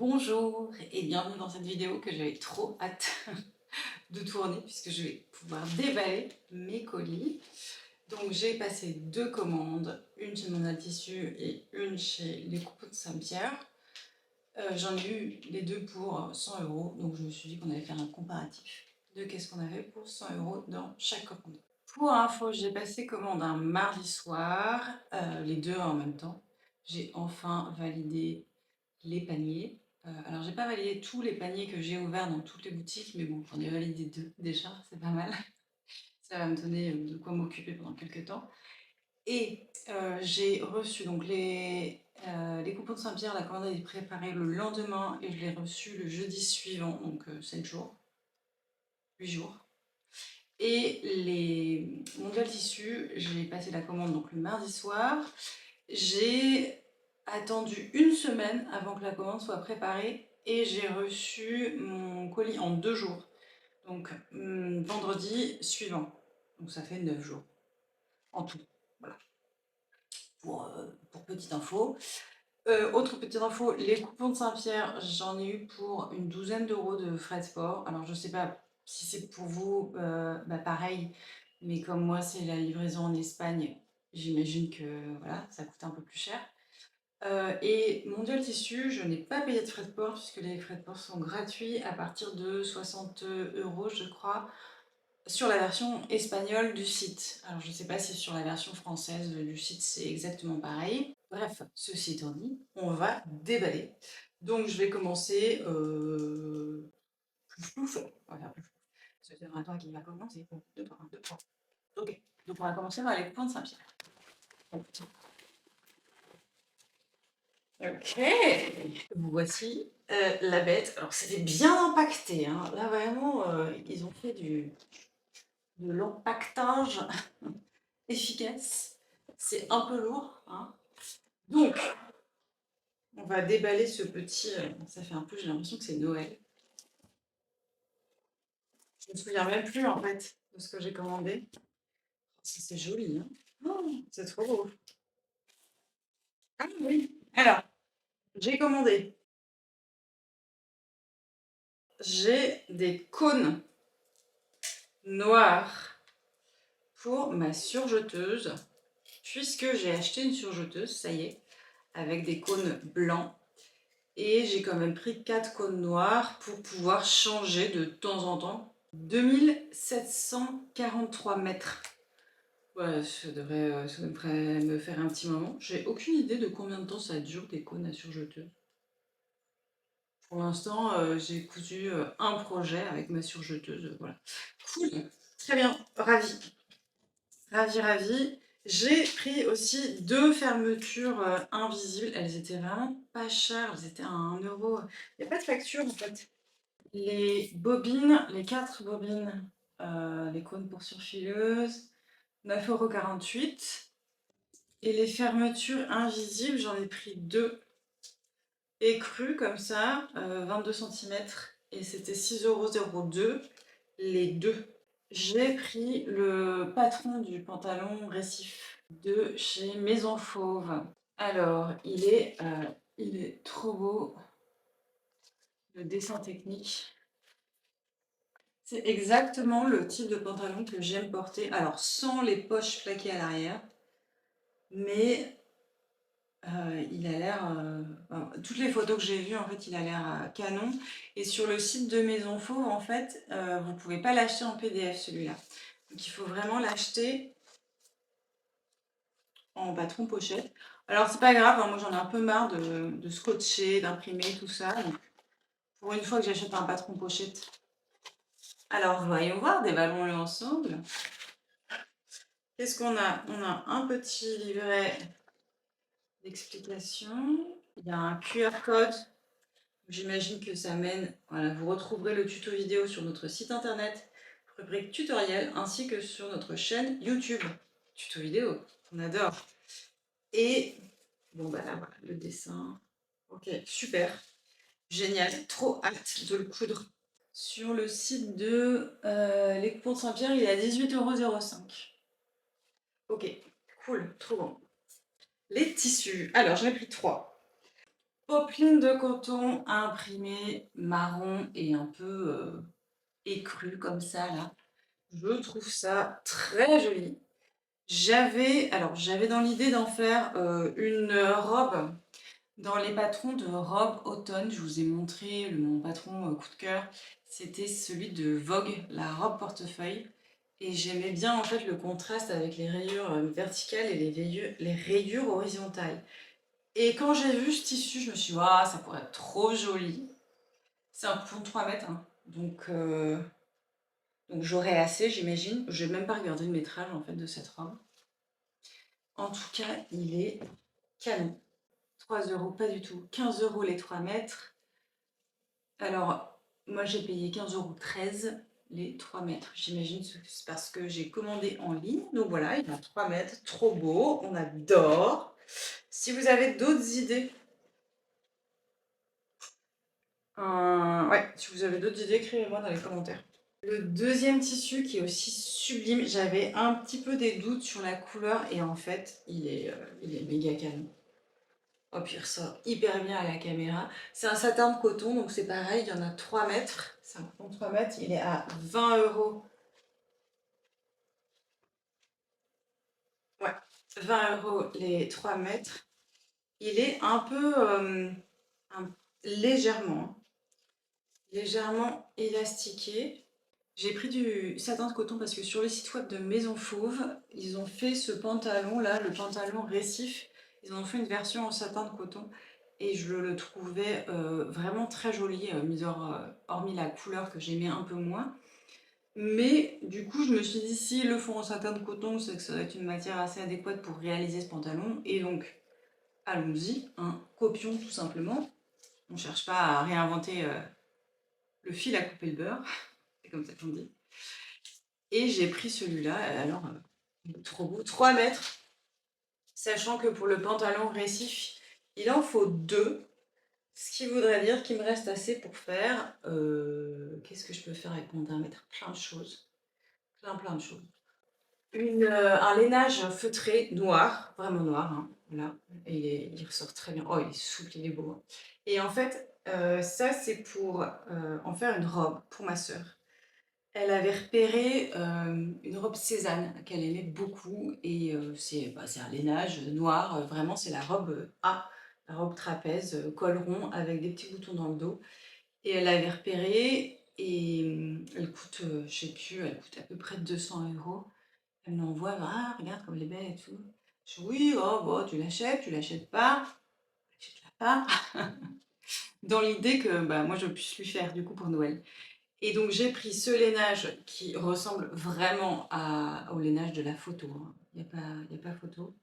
Bonjour et bienvenue dans cette vidéo que j'avais trop hâte de tourner puisque je vais pouvoir déballer mes colis. Donc j'ai passé deux commandes, une chez Mondial Tissu et une chez les Coupons de Saint-Pierre. J'en ai eu les deux pour 100 €, donc je me suis dit qu'on allait faire un comparatif de qu'est-ce qu'on avait pour 100 € dans chaque commande. Pour info, j'ai passé commande un mardi soir, les deux en même temps. J'ai enfin validé les paniers. Alors, j'ai pas validé tous les paniers que j'ai ouverts dans toutes les boutiques, mais bon, j'en ai validé deux déjà, c'est pas mal. Ça va me donner de quoi m'occuper pendant quelques temps. Et j'ai reçu donc les coupons de Saint-Pierre, la commande est préparée le lendemain et je l'ai reçu le jeudi suivant, donc 7 jours, 8 jours. Et les Mondial Tissu, j'ai passé la commande donc le mardi soir. J'ai attendu une semaine avant que la commande soit préparée et j'ai reçu mon colis en 2 jours. Donc vendredi suivant. Donc ça fait 9 jours en tout. Voilà. Pour petite info. Autre petite info, les coupons de Saint-Pierre, j'en ai eu pour une douzaine d'euros de frais de port. Alors je sais pas si c'est pour vous pareil, mais comme moi c'est la livraison en Espagne, j'imagine que voilà, ça coûte un peu plus cher. Et Mondial Tissu, je n'ai pas payé de frais de port puisque les frais de port sont gratuits à partir de 60 € je crois, sur la version espagnole du site. Alors je ne sais pas si sur la version française du site c'est exactement pareil. Bref, ceci étant dit, on va déballer. Donc je vais commencer plouf plouf. On va faire plouf plouf. C'est toi qui va commencer. 1, 2, 3, 1, 2, 3. Ok, donc on va commencer par les coupons de Saint-Pierre. Ok, voici la bête. Alors c'était bien impacté, hein. Là vraiment, ils ont fait de l'empactage efficace. C'est un peu lourd, hein. Donc, on va déballer ce petit. Ça fait un peu, j'ai l'impression que c'est Noël. Je me souviens même plus en fait de ce que j'ai commandé. C'est joli, hein. Oh, c'est trop beau. Ah oui. Alors, j'ai commandé. J'ai des cônes noirs pour ma surjeteuse, puisque j'ai acheté une surjeteuse, ça y est, avec des cônes blancs. Et j'ai quand même pris 4 cônes noirs pour pouvoir changer de temps en temps. 2743 mètres. Ouais, ça devrait me faire un petit moment. J'ai aucune idée de combien de temps ça dure des cônes à surjeteuse. Pour l'instant, j'ai cousu un projet avec ma surjeteuse. Voilà. Cool, très bien, ravie. Ravie. J'ai pris aussi deux fermetures invisibles. Elles étaient vraiment pas chères. Elles étaient à 1 euro. Il n'y a pas de facture en fait. Les bobines, les 4 bobines, les cônes pour surfileuse, 9,48 €. Et les fermetures invisibles, j'en ai pris deux écrues comme ça, 22 centimètres. Et c'était 6,02 € les deux. J'ai pris le patron du pantalon récif de chez Maison Fauve. Alors, il est trop beau, le dessin technique. C'est exactement le type de pantalon que j'aime porter. Alors, sans les poches plaquées à l'arrière, mais il a l'air... toutes les photos que j'ai vues, en fait, il a l'air canon. Et sur le site de Maison Fauve, en fait, vous ne pouvez pas l'acheter en PDF, celui-là. Donc, il faut vraiment l'acheter en patron pochette. Alors c'est pas grave, hein, moi j'en ai un peu marre de scotcher, d'imprimer, tout ça. Donc, pour une fois que j'achète un patron pochette. Alors voyons voir, déballons-le ensemble. Qu'est-ce qu'on a? On a un petit livret d'explication. Il y a un QR code. J'imagine que ça mène... Voilà, vous retrouverez le tuto vidéo sur notre site internet, rubrique tutoriel, ainsi que sur notre chaîne YouTube. Tuto vidéo, on adore. Et bon bah là voilà, le dessin. Ok, super, génial, trop hâte de le coudre. Sur le site de les coupons de Saint-Pierre, il est à 18,05 €. Ok, cool, trop bon. Les tissus, alors j'en ai pris 3. popeline de coton imprimée marron et un peu, écru comme ça là. Je trouve ça très joli. J'avais dans l'idée d'en faire, une, robe dans les patrons de robes automne. Je vous ai montré mon patron, coup de cœur, c'était celui de Vogue, la robe portefeuille et j'aimais bien en fait le contraste avec les rayures, verticales et les rayures horizontales et quand j'ai vu ce tissu, je me suis dit: «Waouh, ça pourrait être trop joli». C'est un coton de 3 mètres, hein, donc j'aurai assez j'imagine. J'ai même pas regardé le métrage en fait de cette robe. En tout cas, il est canon. 3 € pas du tout, 15 € les 3 mètres. Alors, moi j'ai payé 15,13 € les 3 mètres. J'imagine que c'est parce que j'ai commandé en ligne. Donc voilà, il a 3 mètres, trop beau, on adore. Si vous avez d'autres idées, ouais, si vous avez d'autres idées, écrivez-moi dans les commentaires. Le deuxième tissu qui est aussi sublime, j'avais un petit peu des doutes sur la couleur et en fait, il est méga calme. Hop, il ressort hyper bien à la caméra. C'est un satin de coton, donc c'est pareil, il y en a 3 mètres. C'est un coton de 3 mètres, il est à 20 €. Ouais, 20 € les 3 mètres. Il est un peu, légèrement, légèrement élastiqué. J'ai pris du satin de coton parce que sur le site web de Maison Fauve, ils ont fait ce pantalon-là, le pantalon récif. Ils ont fait une version en satin de coton et je le trouvais vraiment très joli, hormis la couleur que j'aimais un peu moins. Mais du coup, je me suis dit, s'ils le font en satin de coton, c'est que ça doit être une matière assez adéquate pour réaliser ce pantalon. Et donc, allons-y, hein, copions tout simplement. On ne cherche pas à réinventer le fil à couper le beurre, c'est comme ça qu'on dit. Et j'ai pris celui-là, alors, trop beau, 3 mètres, sachant que pour le pantalon récif, il en faut 2, ce qui voudrait dire qu'il me reste assez pour faire, qu'est-ce que je peux faire avec mon 1 mètre? Plein de choses, plein de choses. Un lainage feutré noir, vraiment noir, hein, voilà, et il ressort très bien. Oh, il est souple, il est beau, hein. Et en fait, ça c'est pour, en faire une robe pour ma sœur. Elle avait repéré, une robe Cézanne qu'elle aimait beaucoup et c'est un lainage noir, vraiment c'est la robe, A, la robe trapèze, col rond avec des petits boutons dans le dos et elle l'avait repérée et elle coûte, je sais plus, elle coûte à peu près 200 €. Elle me l'envoie: «Ah regarde comme elle est belle et tout». Je fais: «Oui, oh bah tu l'achètes pas?» «Achète-la pas», dans l'idée que, bah, moi je puisse lui faire du coup pour Noël. Et donc j'ai pris ce lainage qui ressemble vraiment au lainage de la photo, hein. Il y a pas photo.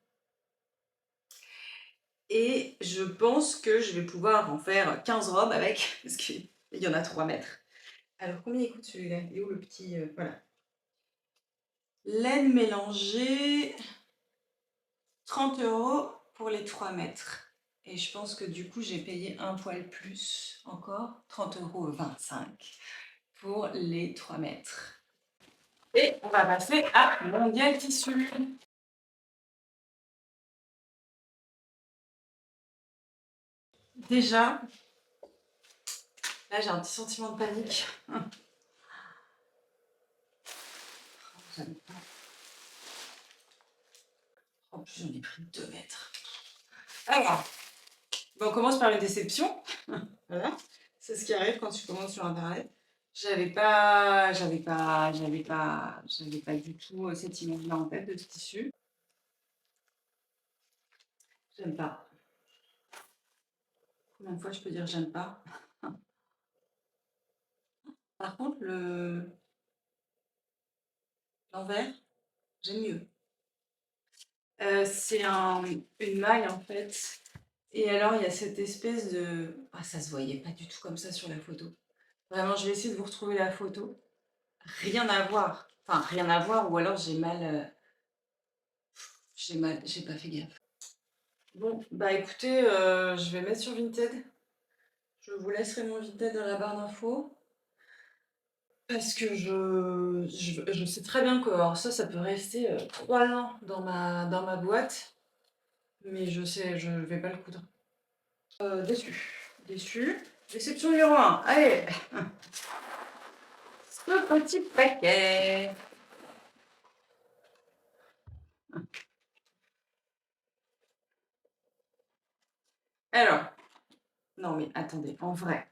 Et je pense que je vais pouvoir en faire 15 robes avec, parce qu'il y en a 3 mètres. Alors combien il coûte celui-là? Il est où le petit, voilà. Laine mélangée, 30 € pour les 3 mètres. Et je pense que du coup j'ai payé un poil plus encore, 30,25 € pour les 3 mètres. Et on va passer à Mondial Tissu. Déjà, là j'ai un petit sentiment de panique. J'aime pas. En plus j'en ai pris 2 mètres. Alors, bon, on commence par une déception. Voilà, c'est ce qui arrive quand tu commandes sur internet. J'avais pas du tout cette image-là en tête de ce tissu. J'aime pas. Combien de fois je peux dire j'aime pas? Par contre, l'envers, j'aime mieux. C'est une maille en fait. Et alors, il y a cette espèce de... Ah, ça se voyait pas du tout comme ça sur la photo. Vraiment, je vais essayer de vous retrouver la photo. Rien à voir. Enfin, rien à voir, ou alors j'ai pas fait gaffe. Bon, bah écoutez, je vais mettre sur Vinted. Je vous laisserai mon Vinted dans la barre d'infos. Parce que je sais très bien que alors ça peut rester 3 ans dans ma boîte. Mais je sais, je vais pas le coudre. Déçue. Déçue. Déception numéro 1. Allez, ce petit paquet. Alors, non mais attendez, en vrai,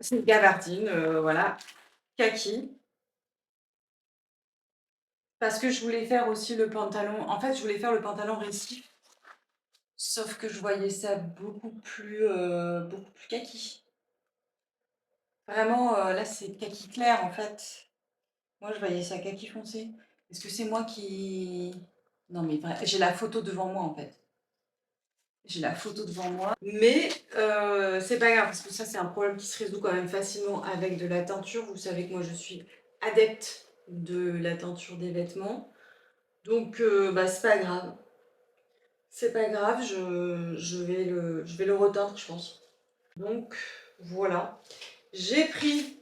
c'est une gabardine, voilà, kaki. Parce que je voulais faire aussi le pantalon. En fait, je voulais faire le pantalon récif, sauf que je voyais ça beaucoup plus kaki. Vraiment, là, c'est kaki clair, en fait. Moi, je voyais ça kaki foncé. Est-ce que c'est moi qui... Non, mais j'ai la photo devant moi, en fait. J'ai la photo devant moi. Mais c'est pas grave, parce que ça, c'est un problème qui se résout quand même facilement avec de la teinture. Vous savez que moi, je suis adepte de la teinture des vêtements. Donc, bah, c'est pas grave. C'est pas grave, je vais le reteindre, je pense. Donc, voilà. J'ai pris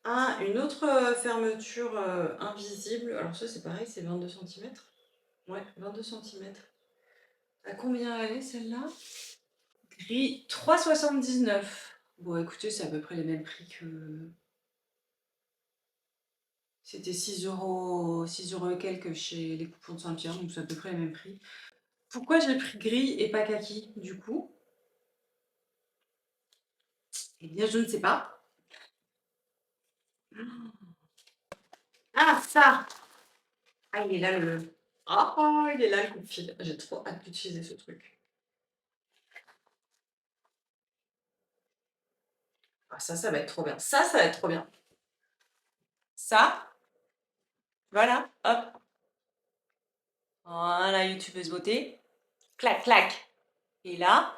une autre fermeture invisible. Alors ça, c'est pareil, c'est 22 centimètres. Ouais, 22 centimètres. À combien elle est, celle-là? Gris 3,79. Bon, écoutez, c'est à peu près les mêmes prix que... C'était 6 € et quelques chez les coupons de Saint-Pierre, donc c'est à peu près les mêmes prix. Pourquoi j'ai pris gris et pas kaki, du coup? Eh bien, je ne sais pas. Ah, ça! Ah, il est là le... Ah, il est là le coup de fil. J'ai trop hâte d'utiliser ce truc. Ah, ça va être trop bien. Ça va être trop bien. Ça, voilà, hop. Voilà, youtubeuse beauté. Clac, clac. Et là,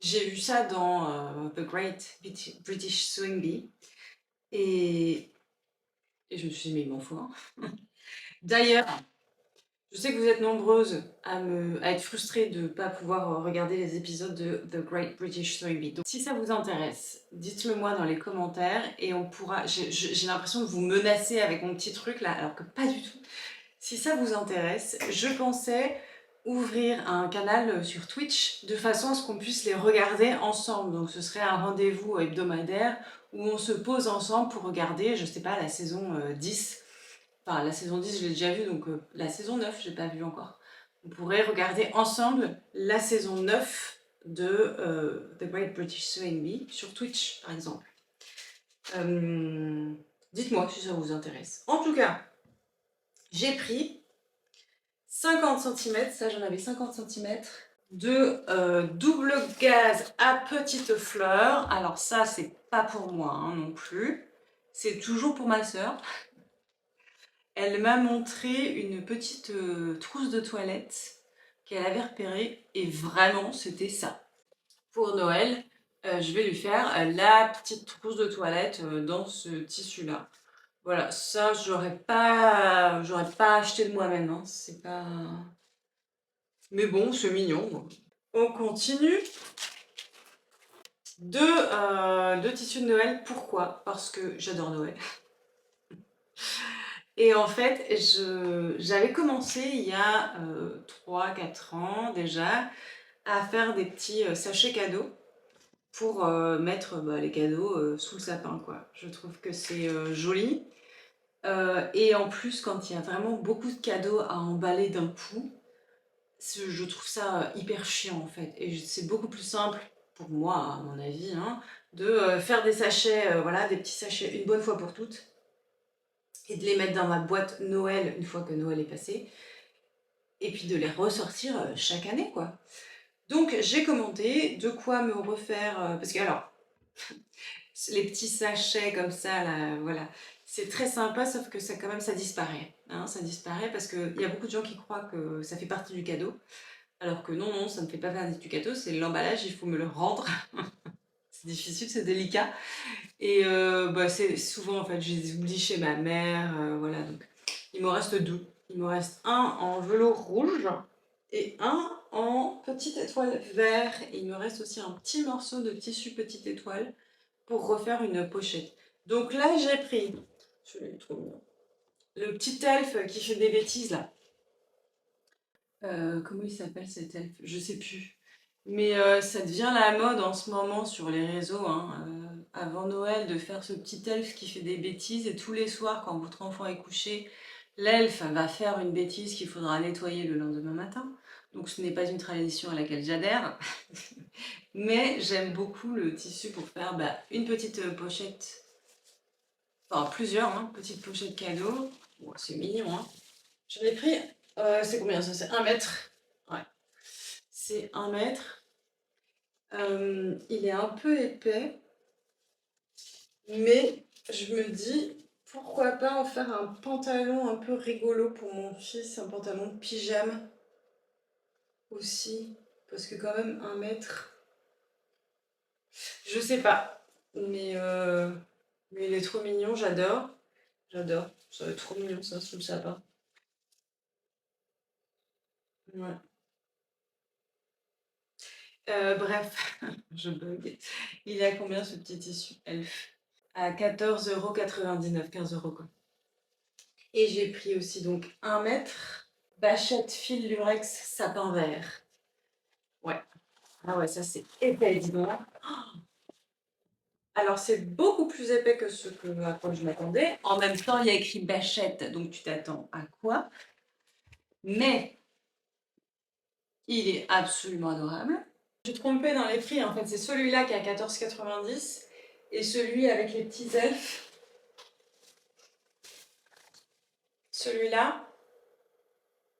j'ai vu ça dans The Great British Sewing Bee. Et, et je me suis dit, mais il m'en faut un. D'ailleurs, je sais que vous êtes nombreuses à être frustrées de ne pas pouvoir regarder les épisodes de The Great British Sewing Bee. Donc, si ça vous intéresse, dites-le moi dans les commentaires et on pourra... J'ai l'impression de vous menacer avec mon petit truc là, alors que pas du tout. Si ça vous intéresse, je pensais ouvrir un canal sur Twitch de façon à ce qu'on puisse les regarder ensemble. Donc ce serait un rendez-vous hebdomadaire où on se pose ensemble pour regarder, je sais pas, la saison 10. Enfin, la saison 10, je l'ai déjà vue, donc la saison 9, je l'ai pas vue encore. On pourrait regarder ensemble la saison 9 de The Great British Sewing Bee sur Twitch, par exemple. Dites-moi si ça vous intéresse. En tout cas, j'ai pris 50 centimètres, ça j'en avais 50 centimètres, de double gaze à petite fleur. Alors ça, c'est pas pour moi hein, non plus. C'est toujours pour ma sœur. Elle m'a montré une petite trousse de toilette qu'elle avait repérée et vraiment c'était ça. Pour Noël, je vais lui faire la petite trousse de toilette dans ce tissu-là. Voilà, ça j'aurais pas acheté de moi-même, hein. C'est pas... Mais bon, c'est mignon. On continue. Deux tissus de Noël. Pourquoi? Parce que j'adore Noël. Et en fait, j'avais commencé il y a 3-4 ans déjà à faire des petits sachets cadeaux pour mettre bah, les cadeaux sous le sapin, quoi. Je trouve que c'est joli. Et en plus, quand il y a vraiment beaucoup de cadeaux à emballer d'un coup, je trouve ça hyper chiant en fait. Et c'est beaucoup plus simple, pour moi, à mon avis, hein, de faire des sachets, voilà, des petits sachets une bonne fois pour toutes et de les mettre dans ma boîte Noël une fois que Noël est passé, et puis de les ressortir chaque année, quoi. Donc j'ai commandé de quoi me refaire, parce que alors, les petits sachets comme ça, là, voilà, c'est très sympa, sauf que ça quand même, ça disparaît. Hein, ça disparaît parce qu'il y a beaucoup de gens qui croient que ça fait partie du cadeau, alors que non, non, ça ne fait pas partie du cadeau, c'est l'emballage, il faut me le rendre. C'est difficile, c'est délicat. Et bah, c'est souvent, en fait, je les oublie chez ma mère, voilà, donc il m'en reste deux. Il me reste un en velours rouge et un en petite étoile vert. Et il me reste aussi un petit morceau de tissu petite étoile pour refaire une pochette. Donc là, j'ai pris, je l'ai trop mignon, Le petit elfe qui fait des bêtises là. Comment il s'appelle cet elfe? Je sais plus. Mais ça devient la mode en ce moment sur les réseaux, hein, avant Noël, de faire ce petit elfe qui fait des bêtises et tous les soirs, quand votre enfant est couché, l'elfe va faire une bêtise qu'il faudra nettoyer le lendemain matin. Donc ce n'est pas une tradition à laquelle j'adhère, mais j'aime beaucoup le tissu pour faire une petite pochette, enfin plusieurs, hein, petites pochettes cadeaux. Bon, c'est mignon, hein. J'en ai pris, c'est combien ça? C'est 1 mètre. Ouais, c'est 1 mètre. Il est un peu épais, mais je me dis, pourquoi pas en faire un pantalon un peu rigolo pour mon fils, un pantalon de pyjama aussi, parce que quand même 1 mètre, je sais pas, mais il est trop mignon, j'adore, j'adore, ça va être trop mignon ça sous le sapin. Ouais. Bref, je bug. Il est à combien ce petit tissu Elf? À 14,99 €, 15 € quoi. Et j'ai pris aussi donc 1 mètre, bâchette fil lurex sapin vert. Ouais. Ah ouais, ça c'est épais, dis donc. Alors c'est beaucoup plus épais que à quoi je m'attendais. En même temps, il y a écrit bâchette, donc tu t'attends à quoi? Mais il est absolument adorable. Je suis trompée dans les prix, en fait, c'est celui-là qui est à 14,90 € et celui avec les petits elfes, celui-là,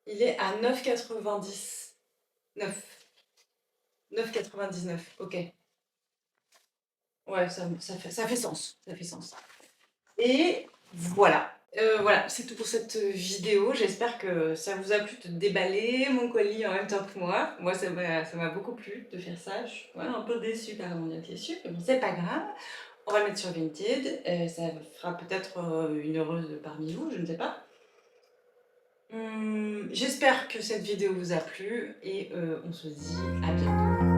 il est à 9,90 €. 9,99 €, ok. Ouais, ça fait sens, ça fait sens. Et voilà. Voilà, c'est tout pour cette vidéo. J'espère que ça vous a plu de déballer mon colis en même temps que moi. Moi, ça m'a beaucoup plu de faire ça. Je suis un peu déçue par mon déçue, mais bon, c'est pas grave. On va le mettre sur Vinted. Ça fera peut-être une heureuse parmi vous, je ne sais pas. J'espère que cette vidéo vous a plu et on se dit à bientôt.